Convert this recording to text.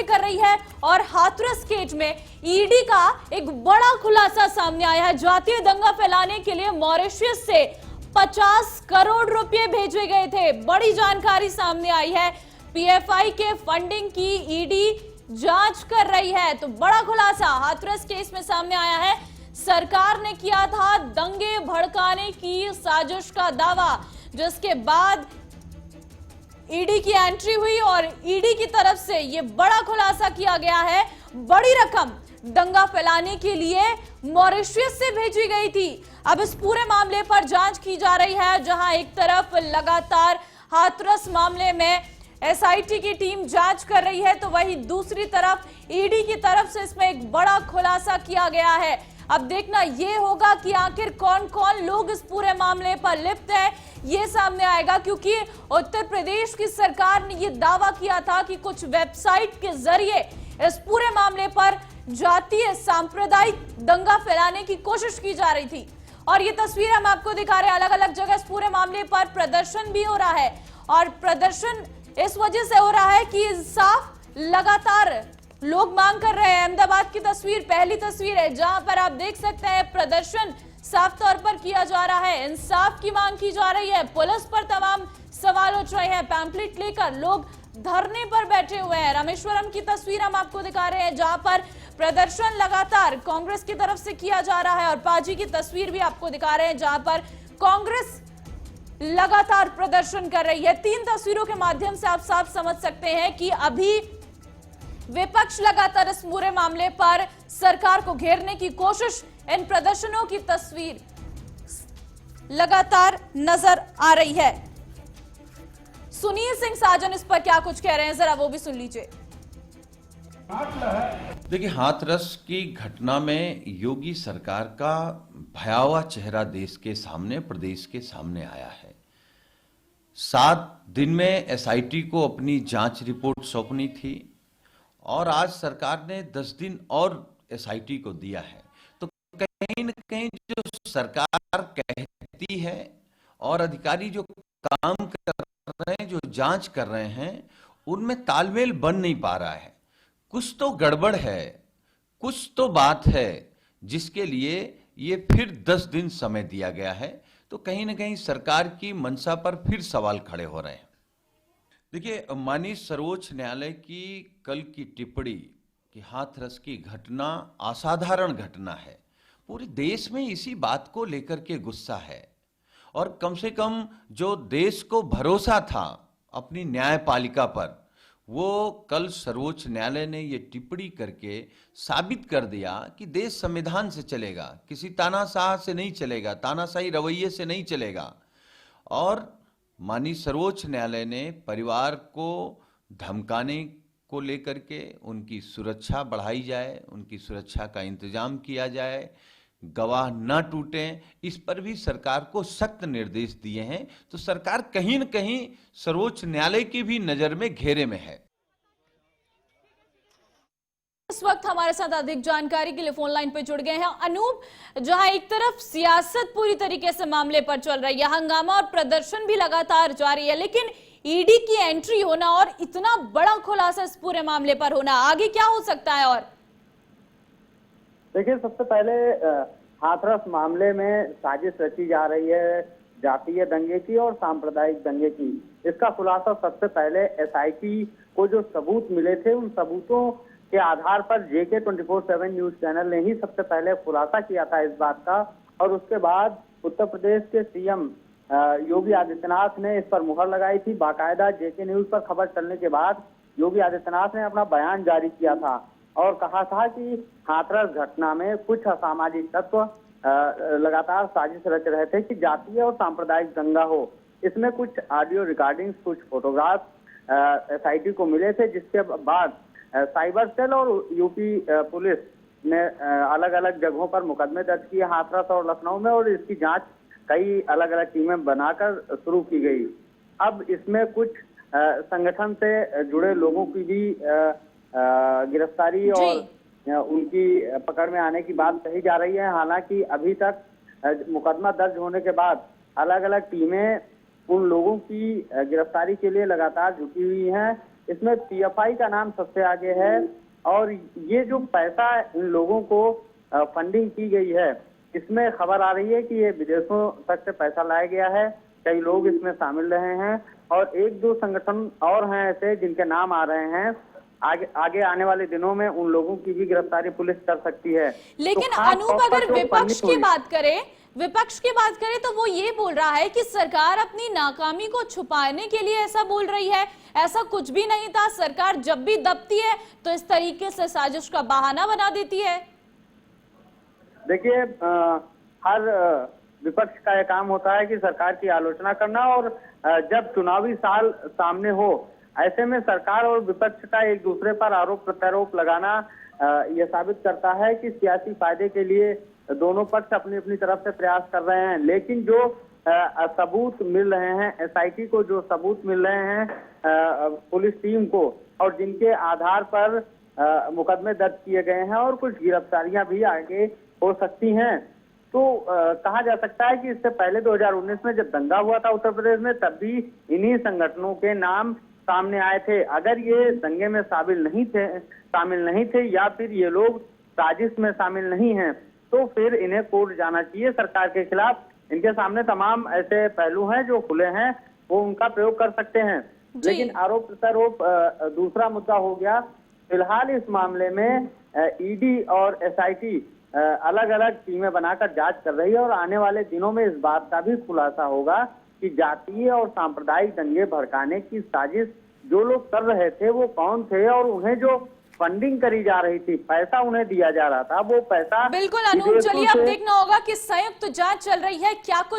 कर रही है और हाथरस केज में ईडी का एक बड़ा खुलासा सामने आया है। जातीय दंगा फैलाने के लिए मॉरिशस से 50 करोड़ रुपए भेजे गए थे। बड़ी जानकारी सामने आई है। पीएफआई के फंडिंग की ईडी जांच कर रही है। तो बड़ा खुलासा हाथरस केस में सामने आया है। सरकार ने किया था दंगे भड़काने की साजिश का दावा, जिसके बाद ईडी की एंट्री हुई और ईडी की तरफ से यह बड़ा खुलासा किया गया है। बड़ी रकम दंगा फैलाने के लिए मॉरिशस से भेजी गई थी। अब इस पूरे मामले पर जांच की जा रही है, जहां एक तरफ लगातार हाथरस मामले में एसआईटी की टीम जांच कर रही है, तो वहीं दूसरी तरफ ईडी की तरफ से इसमें एक बड़ा खुलासा किया गया है। अब देखना यह होगा कि आखिर कौन कौन लोग इस पूरे मामले पर लिप्त है, ये सामने आएगा, क्योंकि उत्तर प्रदेश की सरकार ने यह दावा किया था कि कुछ वेबसाइट के जरिए इस पूरे मामले पर जातीय सांप्रदायिक दंगा फैलाने की कोशिश की जा रही थी। और ये तस्वीर हम आपको दिखा रहे हैं। अलग अलग जगह इस पूरे मामले पर प्रदर्शन भी हो रहा है और प्रदर्शन इस वजह से हो रहा है कि इंसाफ लगातार लोग मांग कर रहे हैं। अहमदाबाद की तस्वीर पहली तस्वीर है, जहां पर आप देख सकते हैं प्रदर्शन साफ तौर पर किया जा रहा है। इंसाफ की मांग की जा रही है। पुलिस पर तमाम सवाल उठ रहे हैं। पैम्पलेट लेकर लोग धरने पर बैठे हुए हैं। रामेश्वरम की तस्वीर हम आपको दिखा रहे हैं, जहां पर प्रदर्शन लगातार कांग्रेस की तरफ से किया जा रहा है। और पाजी की तस्वीर भी आपको दिखा रहे हैं, जहां पर कांग्रेस लगातार प्रदर्शन कर रही है। तीन तस्वीरों के माध्यम से आप साफ समझ सकते हैं कि अभी विपक्ष लगातार इस पूरे मामले पर सरकार को घेरने की कोशिश, इन प्रदर्शनों की तस्वीर लगातार नजर आ रही है। सुनील सिंह साजन इस पर क्या कुछ कह रहे हैं, जरा वो भी सुन लीजिए। देखिए, हाथरस की घटना में योगी सरकार का भयावह चेहरा देश के सामने, प्रदेश के सामने आया है। 7 दिन में एसआईटी को अपनी जांच रिपोर्ट सौंपनी थी और आज सरकार ने 10 दिन और एसआईटी को दिया है। तो कहीं न कहीं जो सरकार कहती है और अधिकारी जो काम कर रहे हैं, जो जांच कर रहे हैं, उनमें तालमेल बन नहीं पा रहा है। कुछ तो गड़बड़ है, कुछ तो बात है, जिसके लिए ये फिर 10 दिन समय दिया गया है। तो कहीं ना कहीं सरकार की मंशा पर फिर सवाल खड़े हो रहे हैं। देखिए, माननीय सर्वोच्च न्यायालय की कल की टिप्पणी कि हाथरस की घटना असाधारण घटना है, पूरे देश में इसी बात को लेकर के गुस्सा है। और कम से कम जो देश को भरोसा था अपनी न्यायपालिका पर, वो कल सर्वोच्च न्यायालय ने ये टिप्पणी करके साबित कर दिया कि देश संविधान से चलेगा, किसी तानाशाह से नहीं चलेगा, तानाशाही रवैये से नहीं चलेगा। और माननीय सर्वोच्च न्यायालय ने परिवार को धमकाने को लेकर के उनकी सुरक्षा बढ़ाई जाए, उनकी सुरक्षा का इंतजाम किया जाए, गवाह न टूटें, इस पर भी सरकार को सख्त निर्देश दिए हैं। तो सरकार कहीं न कहीं सर्वोच्च न्यायालय की भी नजर में घेरे में है। इस वक्त हमारे साथ अधिक जानकारी के लिए फोन लाइन पर जुड़ गए हैं अनूप। जहां एक तरफ सियासत पूरी तरीके से मामले पर चल रही है, हंगामा और प्रदर्शन भी लगातार जारी है, लेकिन ईडी की एंट्री होना और इतना बड़ा खुलासा इस पूरे मामले पर होना, आगे क्या हो सकता है? और देखिए, सबसे पहले हाथरस मामले में साजिश रची जा रही है जातीय दंगे की और सांप्रदायिक दंगे की। इसका खुलासा सबसे पहले एसआईटी को जो सबूत मिले थे, उन सबूतों के आधार पर जेके 24/7 न्यूज चैनल ने ही सबसे पहले खुलासा किया था इस बात का। और उसके बाद उत्तर प्रदेश के सीएम योगी आदित्यनाथ ने इस पर मुहर लगाई थी। बाकायदा जेके न्यूज पर खबर चलने के बाद योगी आदित्यनाथ ने अपना बयान जारी किया था और कहा था कि हाथरस घटना में कुछ असामाजिक तत्व लगातार साजिश रच रहे थे कि जातीय और सांप्रदायिक दंगा हो। इसमें कुछ ऑडियो रिकॉर्डिंग्स, कुछ फोटोग्राफ एसआईटी को मिले थे, जिसके बाद साइबर सेल और यूपी पुलिस ने अलग अलग जगहों पर मुकदमे दर्ज किए, हाथरस और लखनऊ में, और इसकी जांच कई अलग अलग टीमें बनाकर शुरू की गई। अब इसमें कुछ संगठन से जुड़े लोगों की भी गिरफ्तारी और उनकी पकड़ में आने की बात कही जा रही है। हालांकि अभी तक मुकदमा दर्ज होने के बाद अलग अलग टीमें उन लोगों की गिरफ्तारी के लिए लगातार जुटी हुई हैं इसमें पीएफआई का नाम सबसे आगे है। और ये जो पैसा इन लोगों को फंडिंग की गई है, इसमें खबर आ रही है कि ये विदेशों तक से पैसा लाया गया है। कई लोग इसमें शामिल रहे हैं और एक दो संगठन और हैं ऐसे जिनके नाम आ रहे हैं। आगे आने वाले दिनों में उन लोगों की भी गिरफ्तारी पुलिस कर सकती है। लेकिन तो खास अनूप, तौर पर अगर जो विपक्ष फंडिंग की बात करें, तो वो ये बोल रहा है कि सरकार अपनी नाकामी को छुपाने के लिए ऐसा बोल रही है। ऐसा कुछ भी नहीं था। सरकार जब भी दबती है तो इस तरीके से साजिश का बहाना बना देती है। देखिए, हर विपक्ष का यह काम होता है कि सरकार की आलोचना करना, और जब चुनावी साल सामने हो, ऐसे में सरकार और विपक्ष का एक दूसरे पर आरोप प्रत्यारोप लगाना यह साबित करता है कि सियासी फायदे के लिए दोनों पक्ष अपनी अपनी तरफ से प्रयास कर रहे हैं। लेकिन जो सबूत मिल रहे हैं, एसआईटी को जो सबूत मिल रहे हैं पुलिस टीम को, और जिनके आधार पर मुकदमे दर्ज किए गए हैं और कुछ गिरफ्तारियां भी आगे हो सकती हैं, तो कहा जा सकता है कि इससे पहले 2019 में जब दंगा हुआ था उत्तर प्रदेश में, तब भी इन्हीं संगठनों के नाम सामने आए थे। अगर ये दंगे में शामिल नहीं थे या फिर ये लोग साजिश में शामिल नहीं हैं, तो फिर इन्हें कोर्ट जाना चाहिए सरकार के खिलाफ। इनके सामने तमाम ऐसे पहलू हैं जो खुले हैं, वो उनका प्रयोग कर सकते हैं। लेकिन आरोप प्रत्यारोप दूसरा मुद्दा हो गया। फिलहाल इस मामले में ईडी और एसआईटी अलग अलग टीमें बनाकर जांच कर रही है, और आने वाले दिनों में इस बात का भी खुलासा होगा कि जातीय और सांप्रदायिक दंगे भड़काने की साजिश जो लोग कर रहे थे वो कौन थे, और उन्हें जो फंडिंग करी जा रही थी, पैसा उन्हें दिया जा रहा था, वो पैसा बिल्कुल अनूप, चलिए अब देखना होगा कि संयुक्त जांच चल रही है, क्या कुछ